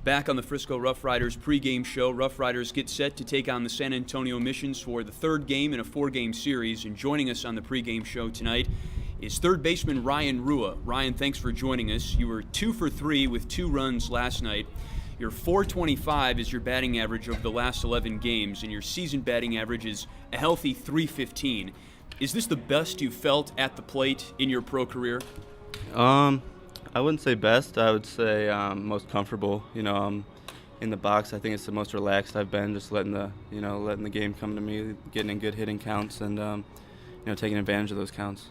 Back on the Frisco RoughRiders pregame show, RoughRiders get set to take on the San Antonio Missions for the third game in a four-game series. And joining us on the pregame show tonight is third baseman Ryan Rua. Ryan, thanks for joining us. You were 2 for 3 with 2 runs last night. Your .425 is your batting average over the last 11 games, and your season batting average is a healthy .315. Is this the best you've felt at the plate in your pro career? I wouldn't say best. I would say most comfortable. In the box, I think it's the most relaxed I've been. Just letting the game come to me, getting in good hitting counts, and taking advantage of those counts.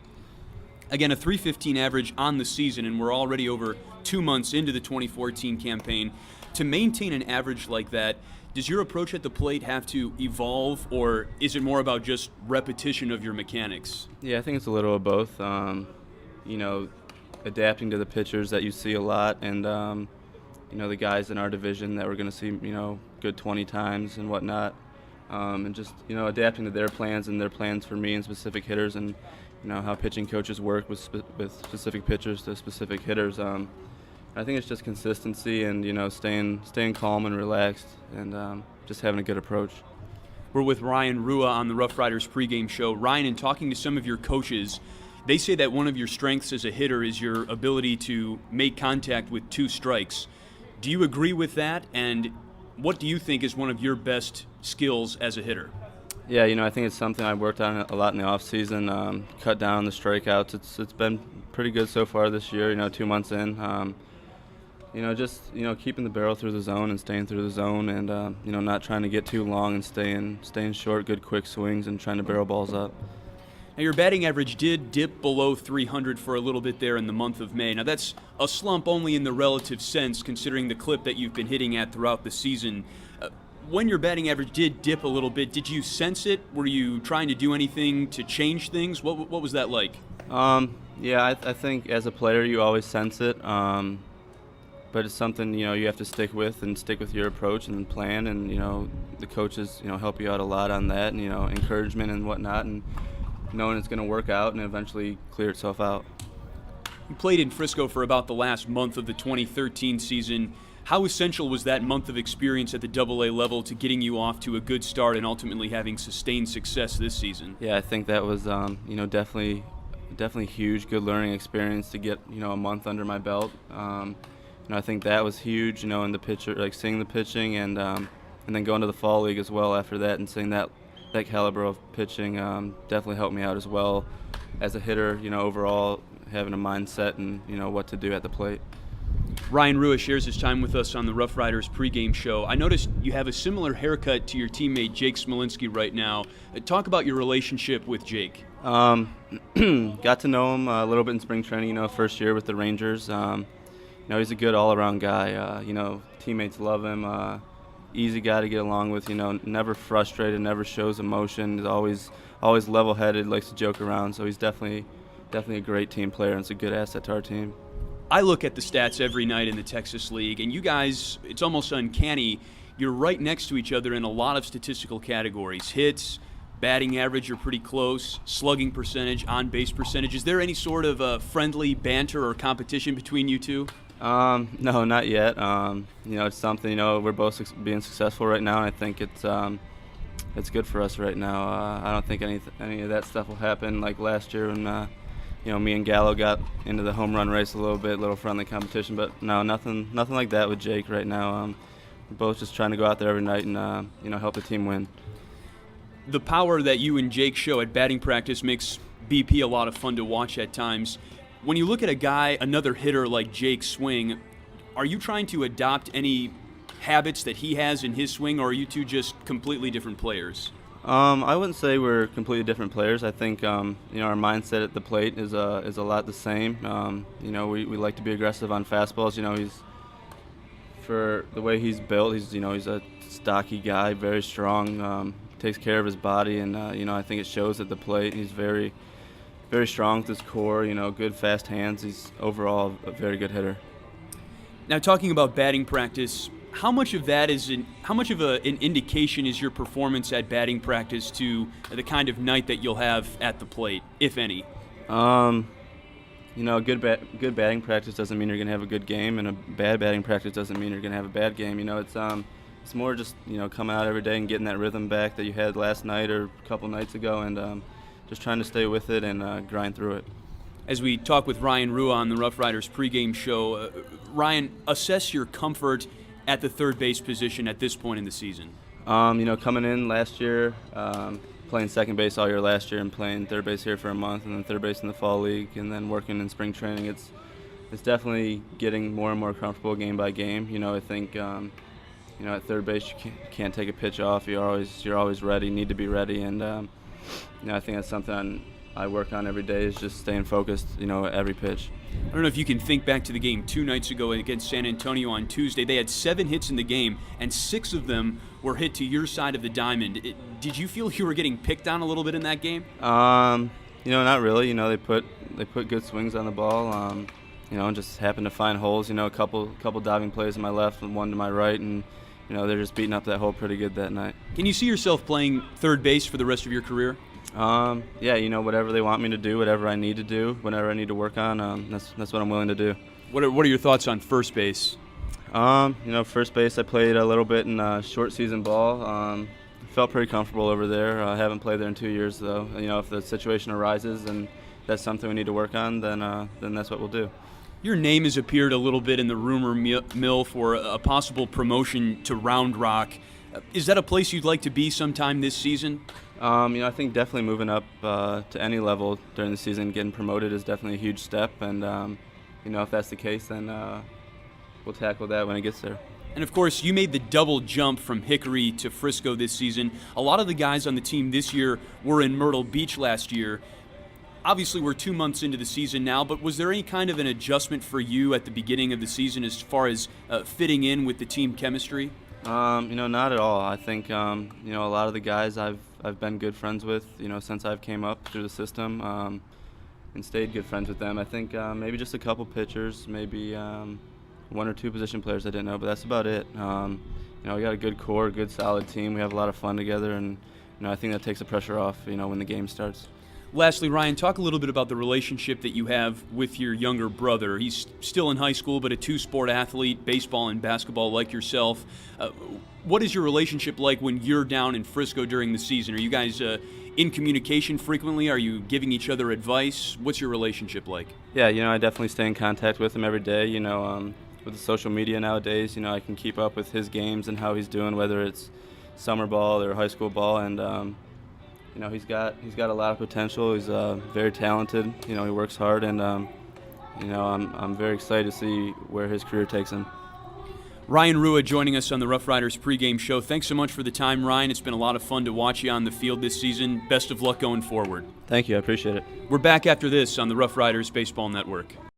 Again, a .315 average on the season, and we're already over 2 months into the 2014 campaign. To maintain an average like that, does your approach at the plate have to evolve, or is it more about just repetition of your mechanics? Yeah, I think it's a little of both. Adapting to the pitchers that you see a lot, and the guys in our division that we're going to see good 20 times and whatnot, and just adapting to their plans and their plans for me and specific hitters, and how pitching coaches work with specific pitchers to specific hitters. I think it's just consistency and staying calm and relaxed, and just having a good approach. We're with Ryan Rua on the RoughRiders pregame show. Ryan, in talking to some of your coaches, they say that one of your strengths as a hitter is your ability to make contact with 2 strikes. Do you agree with that? And what do you think is one of your best skills as a hitter? Yeah, I think it's something I've worked on a lot in the off season. Cut down on the strikeouts. It's been pretty good so far this year. 2 months in. Keeping the barrel through the zone and staying through the zone, and not trying to get too long and staying short, good quick swings, and trying to barrel balls up. Now, your batting average did dip below 300 for a little bit there in the month of May. Now, that's a slump only in the relative sense, considering the clip that you've been hitting at throughout the season. When your batting average did dip a little bit, did you sense it? Were you trying to do anything to change things? What was that like? I think as a player you always sense it, but it's something you have to stick with your approach and plan, and the coaches help you out a lot on that, and encouragement and whatnot, and knowing it's going to work out and eventually clear itself out. You played in Frisco for about the last month of the 2013 season. How essential was that month of experience at the AA level to getting you off to a good start and ultimately having sustained success this season? Yeah, I think that was definitely huge, good learning experience to get a month under my belt. I think that was huge, in the pitcher, like seeing the pitching, and then going to the fall league as well after that, and seeing that caliber of pitching definitely helped me out as well as a hitter, overall having a mindset and what to do at the plate. Ryan Rua shares his time with us on the RoughRiders pregame show. I noticed you have a similar haircut to your teammate Jake Smolinski right now. Talk about your relationship with Jake. Got to know him a little bit in spring training, first year with the Rangers. He's a good all-around guy. Teammates love him. Easy guy to get along with. Never frustrated, never shows emotion. Is always level-headed, likes to joke around. So he's definitely a great team player, and it's a good asset to our team. I look at the stats every night in the Texas League, and you guys, it's almost uncanny. You're right next to each other in a lot of statistical categories. Hits, batting average are pretty close, slugging percentage, on-base percentage. Is there any sort of friendly banter or competition between you two? No, not yet. It's something, we're both being successful right now, and I think it's good for us right now. I don't think any of that stuff will happen like last year when me and Gallo got into the home run race a little friendly competition. But no, nothing like that with Jake right now. We're both just trying to go out there every night and help the team win. The power that you and Jake show at batting practice makes BP a lot of fun to watch at times. When you look at another hitter like Jake swing, are you trying to adopt any habits that he has in his swing, or are you two just completely different players? I wouldn't say we're completely different players. I think our mindset at the plate is a lot the same. We like to be aggressive on fastballs. He's, for the way he's built, he's a stocky guy, very strong, takes care of his body, and I think it shows at the plate. He's very, very strong with his core. Good fast hands. He's overall a very good hitter. Now, talking about batting practice, how much of an indication is your performance at batting practice to the kind of night that you'll have at the plate, if any? Good batting practice doesn't mean you're going to have a good game, and a bad batting practice doesn't mean you're going to have a bad game. It's more just coming out every day and getting that rhythm back that you had last night or a couple nights ago, and just trying to stay with it and grind through it. As we talk with Ryan Rua on the RoughRiders pregame show, Ryan, assess your comfort at the third base position at this point in the season. Coming in last year, playing second base all year last year and playing third base here for a month and then third base in the fall league and then working in spring training, it's definitely getting more and more comfortable game by game. I think at third base you can't take a pitch off. You're always ready, need to be ready, and I think that's something I work on every day, is just staying focused, at every pitch. I don't know if you can think back to the game 2 nights ago against San Antonio on Tuesday. They had 7 hits in the game, and 6 of them were hit to your side of the diamond. Did you feel you were getting picked on a little bit in that game? Not really. They put good swings on the ball. And just happened to find holes. A couple diving plays to my left and one to my right, and they're just beating up that hole pretty good that night. Can you see yourself playing third base for the rest of your career? Whatever they want me to do, whatever I need to do, whenever I need to work on, that's what I'm willing to do. What are your thoughts on first base? First base I played a little bit in short season ball. Felt pretty comfortable over there. I haven't played there in 2 years though. If the situation arises and that's something we need to work on, then that's what we'll do. Your name has appeared a little bit in the rumor mill for a possible promotion to Round Rock. Is that a place you'd like to be sometime this season? I think definitely moving up to any level during the season, getting promoted is definitely a huge step, and if that's the case, then we'll tackle that when it gets there. And of course, you made the double jump from Hickory to Frisco this season. A lot of the guys on the team this year were in Myrtle Beach last year. Obviously, we're 2 months into the season now, but was there any kind of an adjustment for you at the beginning of the season as far as fitting in with the team chemistry? Not at all. I think a lot of the guys I've been good friends with, since I've came up through the system, and stayed good friends with them. I think maybe just a couple pitchers, maybe 1 or 2 position players I didn't know, but that's about it. We got a good core, good solid team. We have a lot of fun together, and I think that takes the pressure off, when the game starts. Lastly, Ryan, talk a little bit about the relationship that you have with your younger brother. He's still in high school, but a 2-sport athlete, baseball and basketball like yourself. What is your relationship like when you're down in Frisco during the season? Are you guys in communication frequently? Are you giving each other advice? What's your relationship like? Yeah, I definitely stay in contact with him every day. With the social media nowadays, I can keep up with his games and how he's doing, whether it's summer ball or high school ball, and he's got a lot of potential. He's very talented. He works hard, and I'm very excited to see where his career takes him. Ryan Rua joining us on the RoughRiders pregame show. Thanks so much for the time, Ryan. It's been a lot of fun to watch you on the field this season. Best of luck going forward. Thank you. I appreciate it. We're back after this on the RoughRiders Baseball Network.